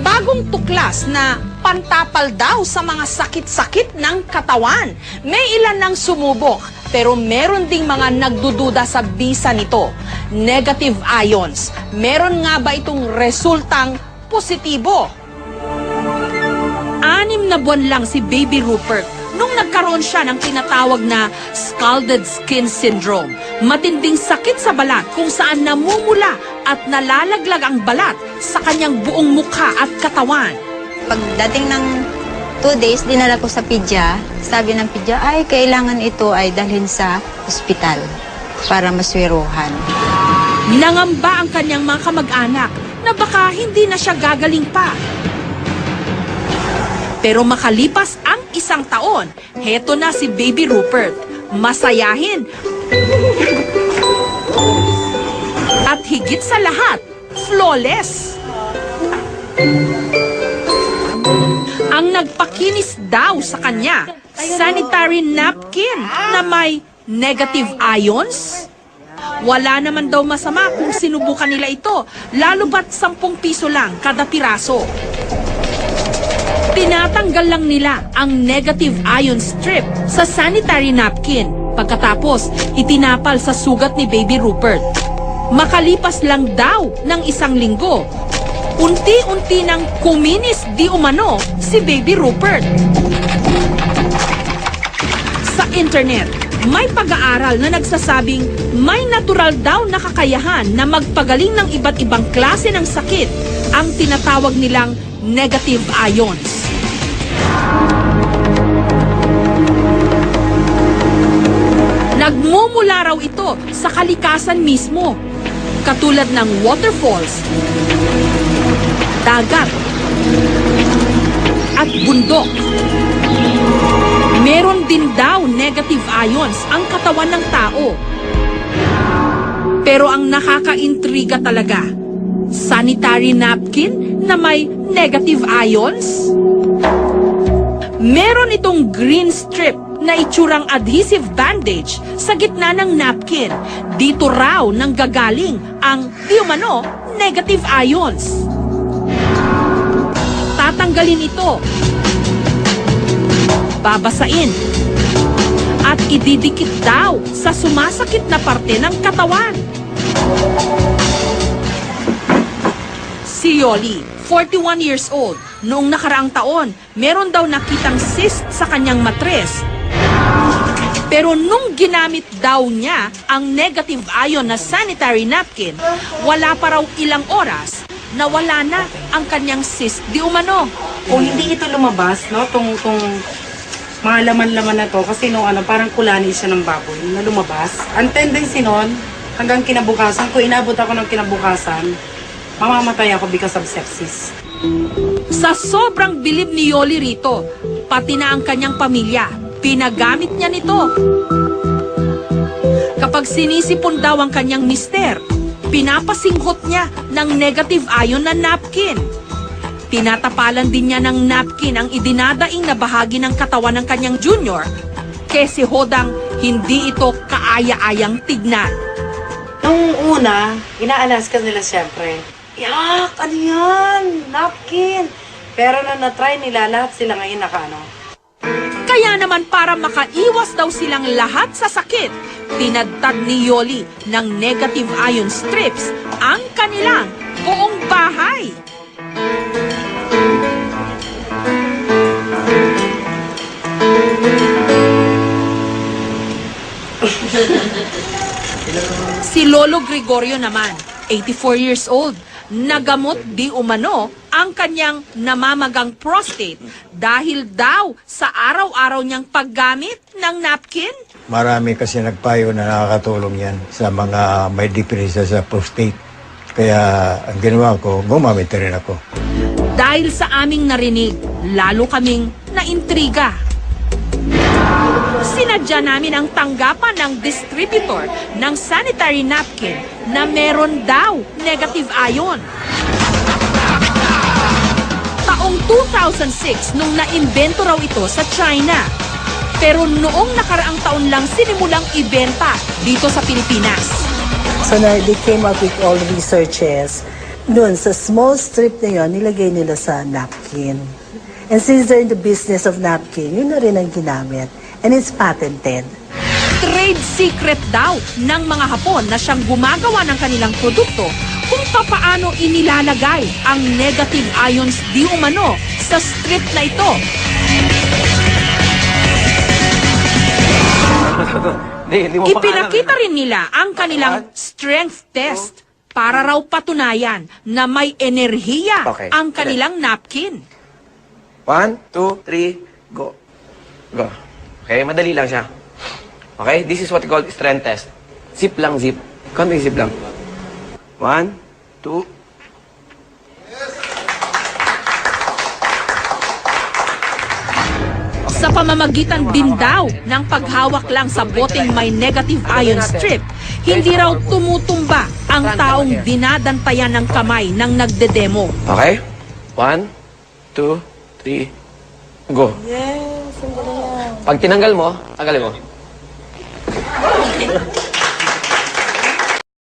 bagong tuklas na pantapal daw sa mga sakit-sakit ng katawan. May ilan nang sumubok, pero meron ding mga nagdududa sa bisa nito. Negative ions. Meron nga ba itong resultang positibo? 6 na buwan lang si Baby Rupert nung nagkaroon siya ng tinatawag na scalded skin syndrome. Matinding sakit sa balat kung saan namumula at nalalaglag ang balat sa kanyang buong mukha at katawan. Pagdating ng 2 days, dinala ko sa pedya. Sabi ng pedya, ay kailangan ito ay dalhin sa ospital para maswiruhan. Nangamba ang kanyang mga kamag-anak na baka hindi na siya gagaling pa. Pero makalipas ang 1 taon, heto na si Baby Rupert. Masayahin. At higit sa lahat, flawless. Ang nagpakinis daw sa kanya, sanitary napkin na may negative ions. Wala naman daw masama kung sinubukan nila ito, lalo ba't 10 piso lang kada piraso. Tinatanggal lang nila ang negative ion strip sa sanitary napkin. Pagkatapos, itinapal sa sugat ni Baby Rupert. Makalipas lang daw ng 1 linggo, unti-unti nang kuminis di umano si Baby Rupert. Sa internet, may pag-aaral na nagsasabing may natural daw na kakayahan na magpagaling ng iba't ibang klase ng sakit, ang tinatawag nilang negative ions. Nagmumula raw ito sa kalikasan mismo, katulad ng waterfalls, dagat, at bundok. Meron din daw negative ions ang katawan ng tao. Pero ang nakakaintriga talaga, sanitary napkin na may negative ions? Meron itong green strip na itsurang adhesive bandage sa gitna ng napkin. Dito raw nanggagaling ang di umano negative ions. Tatanggalin ito, babasain, at ididikit daw sa sumasakit na parte ng katawan. Si Yoli, 41 years old, noong nakaraang taon, meron daw nakitang cyst sa kanyang matres. Pero nung ginamit daw niya ang negative ion na sanitary napkin, wala pa raw ilang oras, nawala na ang kanyang cyst di umano. Kung hindi ito lumabas, no, tong mga laman-laman na to, kasi no, parang kulani siya ng baboy na lumabas. Ang tendency nun, hanggang kinabukasan, kung inabot ako ng kinabukasan, mamamatay ako because of sepsis. Sa sobrang bilib ni Yoli rito, pati na ang kanyang pamilya, pinagamit niya nito. Kapag sinisipon daw ang kanyang mister, pinapasinghot niya ng negative ion na napkin. Tinatapalan din niya ng napkin ang idinadaing na bahagi ng katawan ng kanyang junior, kasi hodang hindi ito kaaya-ayang tignan. Nung una, inaalas ka nila siyempre. Yak! Ano yan? Napkin! Pero na na-try nila, lahat sila ngayon nakaano. Kaya naman para makaiwas daw silang lahat sa sakit, tinadtad ni Yoli ng negative ion strips ang kanilang buong bahay. Si Lolo Gregorio naman, 84 years old, nagamot di umano ang kanyang namamagang prostate dahil daw sa araw-araw niyang paggamit ng napkin. Marami kasi nagpayo na nakakatulong yan sa mga may depresya sa prostate. Kaya ang ginawa ko, gumamit rin ako. Dahil sa aming narinig, lalo kaming naintriga. Sinadya namin ang tanggapan ng distributor ng sanitary napkin na meron daw negative ion. Taong 2006 nung naimbento raw ito sa China. Pero noong nakaraang taon lang sinimulang ibenta dito sa Pilipinas. So they came up with all researches Doon, sa small strip na yun, nilagay nila sa napkin. And since they're in the business of napkin, yun na rin ang ginamit. And it's patented. Trade secret daw ng mga Hapon na siyang gumagawa ng kanilang produkto kung papaano inilalagay ang negative ions di umano sa strip na ito. Hindi mo Ipinakita rin nila ang kanilang strength test para raw patunayan na may enerhiya Okay. ang kanilang napkin. 1, 2, 3, go. Go. Okay, madali lang siya. Okay, this is what we call strength test. Zip lang, zip. Konting zip lang. 1, 2. Sa pamamagitan din daw ng paghawak lang sa boteng may negative ion strip, hindi raw tumutumba ang taong dinadantayan ng kamay ng nagdedemo. Okay? 1, 2, 3, go. Pag tinanggal mo, tanggalin mo.